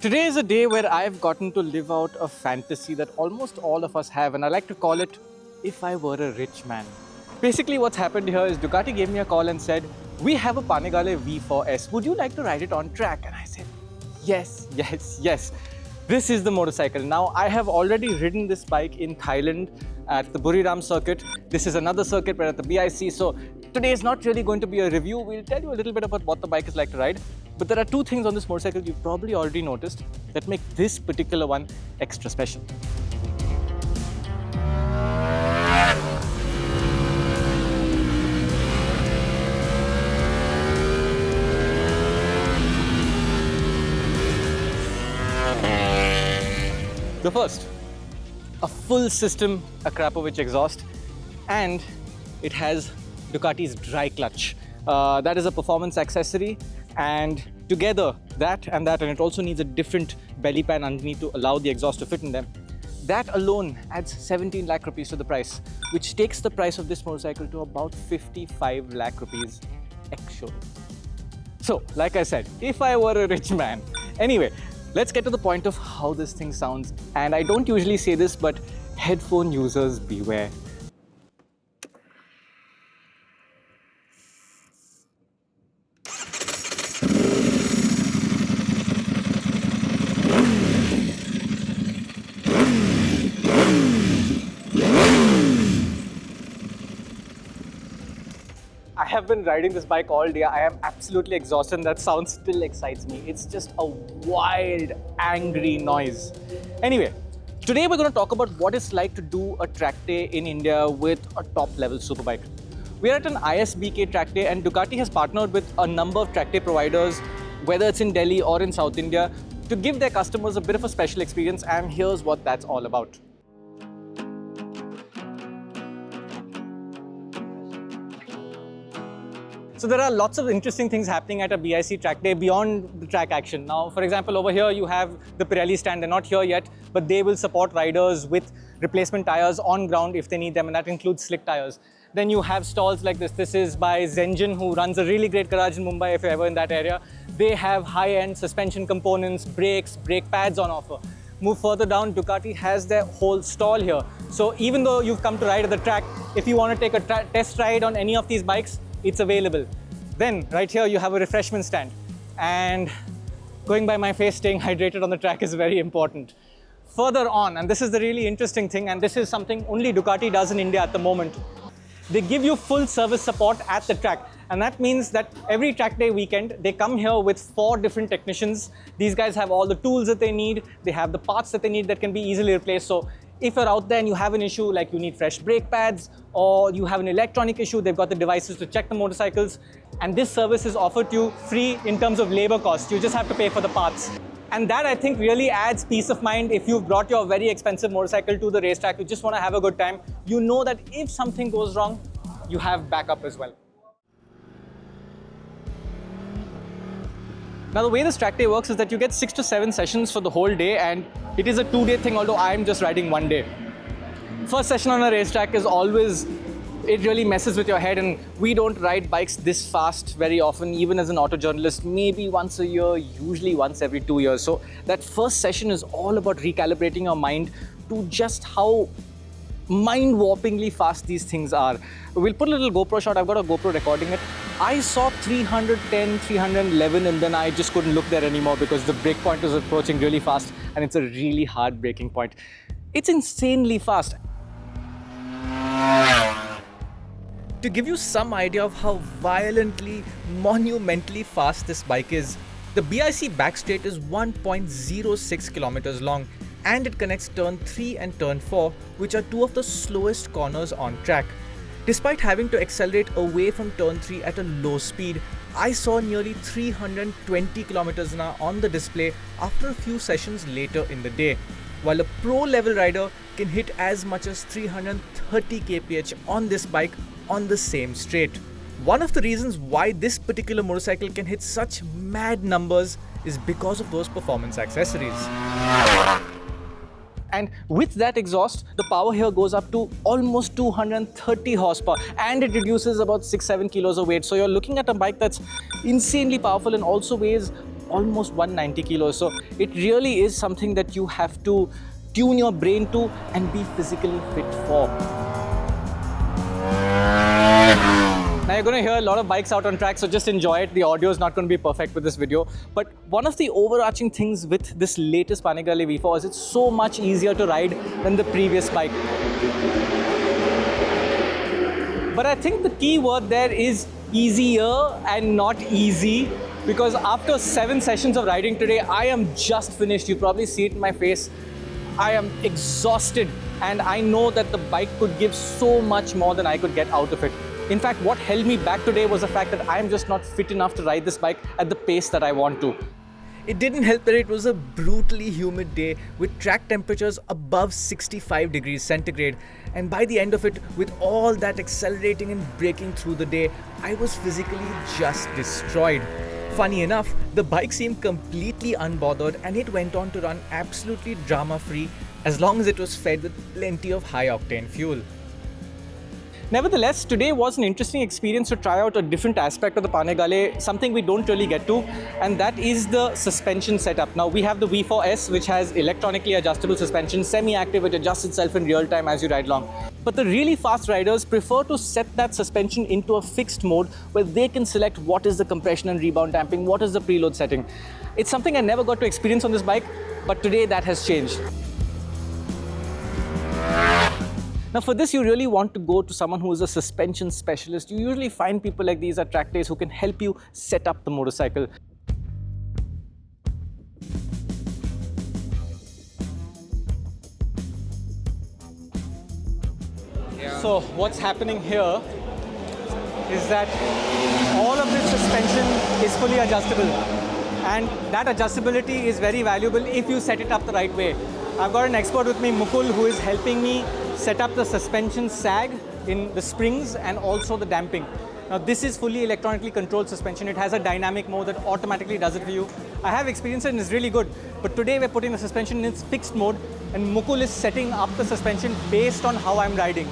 Today is a day where I've gotten to live out a fantasy that almost all of us have, and I like to call it If I Were a Rich Man. Basically, what's happened here is Ducati gave me a call and said, "We have a Panigale V4S. Would you like to ride it on track?" And I said, "Yes, yes, yes." This is the motorcycle. Now, I have already ridden this bike in Thailand at the Buriram circuit. This is another circuit, but at the BIC. So today is not really going to be a review. We'll tell you a little bit about what the bike is like to ride. But there are two things on this motorcycle you've probably already noticed that make this particular one extra special. The first, a full system Akrapovic exhaust, and it has Ducati's dry clutch. That is a performance accessory, and together that, and it also needs a different belly pan underneath to allow the exhaust to fit in them. That alone adds 17 lakh rupees to the price, which takes the price of this motorcycle to about 55 lakh rupees ex-showroom. So, like I said, if I were a rich man. Anyway, let's get to the point of how this thing sounds. And I don't usually say this, but headphone users beware. I have been riding this bike all day. I am absolutely exhausted and that sound still excites me. It's just a wild, angry noise. Anyway, today we're going to talk about what it's like to do a track day in India with a top-level superbike. We're at an ISBK track day and Ducati has partnered with a number of track day providers, whether it's in Delhi or in South India, to give their customers a bit of a special experience, and here's what that's all about. So there are lots of interesting things happening at a BIC track day beyond the track action. Now, for example, over here you have the Pirelli stand. They're not here yet, but they will support riders with replacement tires on ground if they need them, and that includes slick tires. Then you have stalls like this. This is by Zenjin, who runs a really great garage in Mumbai if you're ever in that area. They have high-end suspension components, brakes, brake pads on offer. Move further down, Ducati has their whole stall here. So even though you've come to ride at the track, if you want to take a test ride on any of these bikes, it's available. Then right here you have a refreshment stand, and going by my face, staying hydrated on the track is very important. Further on, and this is the really interesting thing, and this is something only Ducati does in India at the moment, they give you full service support at the track. And that means that every track day weekend, they come here with 4 different technicians. These guys have all the tools that they need. They have the parts that they need that can be easily replaced. So if you're out there and you have an issue, like you need fresh brake pads or you have an electronic issue, they've got the devices to check the motorcycles. And this service is offered to you free in terms of labor costs. You just have to pay for the parts. And that, I think, really adds peace of mind. If you've brought your very expensive motorcycle to the racetrack, you just want to have a good time, you know that if something goes wrong, you have backup as well. Now, the way this track day works is that you get 6 to 7 sessions for the whole day, and it is a 2-day thing, although I'm just riding 1 day. First session on a racetrack is always, it really messes with your head, and we don't ride bikes this fast very often, even as an auto journalist, maybe once a year, usually once every 2 years. So that first session is all about recalibrating your mind to just how mind-warpingly fast these things are. We'll put a little GoPro shot. I've got a GoPro recording it. I saw 310, 311, and then I just couldn't look there anymore because the brake point was approaching really fast, and it's a really hard braking point. It's insanely fast. To give you some idea of how violently, monumentally fast this bike is, the BIC back straight is 1.06 kilometers long, and it connects turn 3 and turn 4, which are 2 of the slowest corners on track. Despite having to accelerate away from turn 3 at a low speed, I saw nearly 320 kilometers an hour on the display after a few sessions later in the day, while a pro level rider can hit as much as 330 kph on this bike on the same straight. One of the reasons why this particular motorcycle can hit such mad numbers is because of those performance accessories. And with that exhaust, the power here goes up to almost 230 horsepower, and it reduces about 6-7 kilos of weight. So you're looking at a bike that's insanely powerful and also weighs almost 190 kilos. So it really is something that you have to tune your brain to and be physically fit for. Now you're going to hear a lot of bikes out on track, so just enjoy it. The audio is not going to be perfect with this video. But one of the overarching things with this latest Panigale V4 is it's so much easier to ride than the previous bike. But I think the key word there is easier and not easy, because after 7 sessions of riding today, I am just finished. You probably see it in my face. I am exhausted, and I know that the bike could give so much more than I could get out of it. In fact, what held me back today was the fact that I'm just not fit enough to ride this bike at the pace that I want to. It didn't help that it was a brutally humid day with track temperatures above 65 degrees centigrade. And by the end of it, with all that accelerating and braking through the day, I was physically just destroyed. Funny enough, the bike seemed completely unbothered and it went on to run absolutely drama-free as long as it was fed with plenty of high-octane fuel. Nevertheless, today was an interesting experience to try out a different aspect of the Panigale, something we don't really get to, and that is the suspension setup. Now, we have the V4S, which has electronically adjustable suspension, semi-active, which adjusts itself in real time as you ride along. But the really fast riders prefer to set that suspension into a fixed mode where they can select what is the compression and rebound damping, what is the preload setting. It's something I never got to experience on this bike, but today that has changed. Now for this, you really want to go to someone who is a suspension specialist. You usually find people like these at track days who can help you set up the motorcycle. So what's happening here is that all of this suspension is fully adjustable, and that adjustability is very valuable if you set it up the right way. I've got an expert with me, Mukul, who is helping me set up the suspension sag in the springs and also the damping. Now this is fully electronically controlled suspension. It has a dynamic mode that automatically does it for you. I have experienced it and it's really good. But today we're putting the suspension in its fixed mode and Mukul is setting up the suspension based on how I'm riding.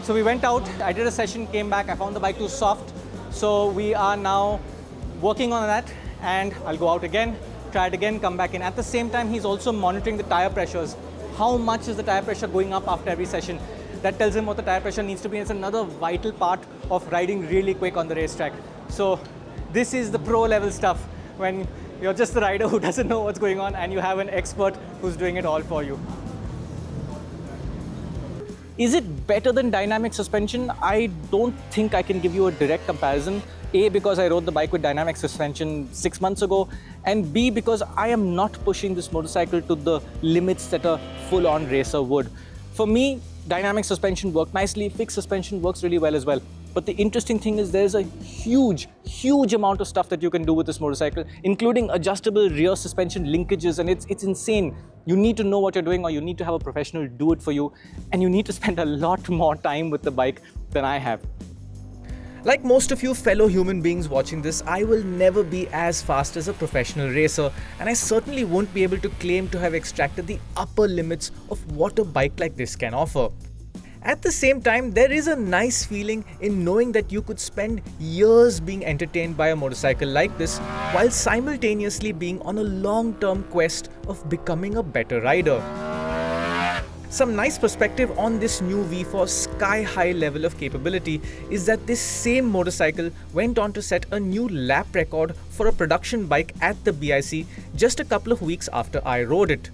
So we went out, I did a session, came back, I found the bike too soft. So we are now working on that and I'll go out again, try it again, come back in. At the same time, he's also monitoring the tire pressures. How much is the tire pressure going up after every session? That tells him what the tire pressure needs to be. It's another vital part of riding really quick on the racetrack. So this is the pro level stuff when you're just the rider who doesn't know what's going on and you have an expert who's doing it all for you. Is it better than dynamic suspension? I don't think I can give you a direct comparison. A, because I rode the bike with dynamic suspension 6 months ago, and B, because I am not pushing this motorcycle to the limits that a full-on racer would. For me, dynamic suspension worked nicely, fixed suspension works really well as well. But the interesting thing is there's a huge amount of stuff that you can do with this motorcycle, including adjustable rear suspension linkages, and it's insane. You need to know what you're doing or you need to have a professional do it for you, and you need to spend a lot more time with the bike than I have. Like most of you fellow human beings watching this, I will never be as fast as a professional racer, and I certainly won't be able to claim to have extracted the upper limits of what a bike like this can offer. At the same time, there is a nice feeling in knowing that you could spend years being entertained by a motorcycle like this while simultaneously being on a long-term quest of becoming a better rider. Some nice perspective on this new V4's sky-high level of capability is that this same motorcycle went on to set a new lap record for a production bike at the BIC just a couple of weeks after I rode it.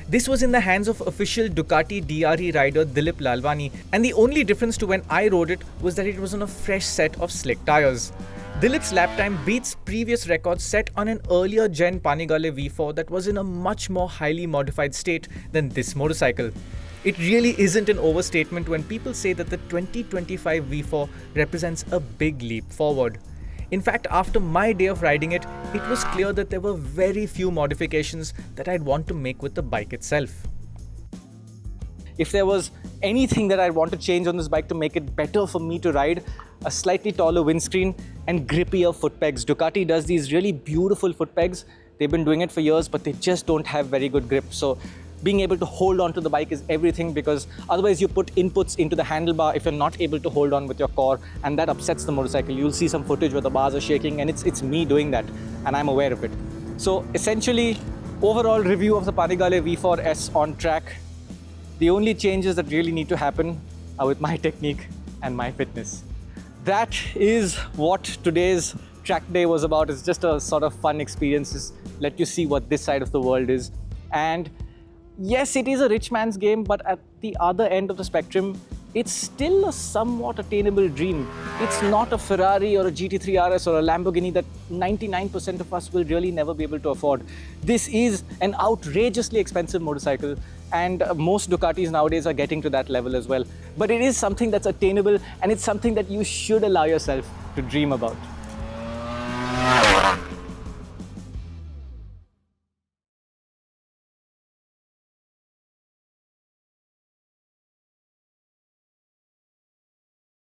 This was in the hands of official Ducati DRE rider Dilip Lalwani, and the only difference to when I rode it was that it was on a fresh set of slick tires. Dilip's lap time beats previous records set on an earlier gen Panigale V4 that was in a much more highly modified state than this motorcycle. It really isn't an overstatement when people say that the 2025 V4 represents a big leap forward. In fact, after my day of riding it, it was clear that there were very few modifications that I'd want to make with the bike itself. If there was anything that I'd want to change on this bike to make it better for me to ride, a slightly taller windscreen and grippier foot pegs. Ducati does these really beautiful foot pegs. They've been doing it for years, but they just don't have very good grip. So being able to hold on to the bike is everything, because otherwise you put inputs into the handlebar if you're not able to hold on with your core, and that upsets the motorcycle. You'll see some footage where the bars are shaking, and it's me doing that, and I'm aware of it. So essentially, overall review of the Panigale V4S on track. The only changes that really need to happen are with my technique and my fitness. That is what today's track day was about. It's just a sort of fun experience, just let you see what this side of the world is. And yes, it is a rich man's game, but at the other end of the spectrum, it's still a somewhat attainable dream. It's not a Ferrari or a GT3 RS or a Lamborghini that 99% of us will really never be able to afford. This is an outrageously expensive motorcycle, and most Ducatis nowadays are getting to that level as well. But it is something that's attainable, and it's something that you should allow yourself to dream about.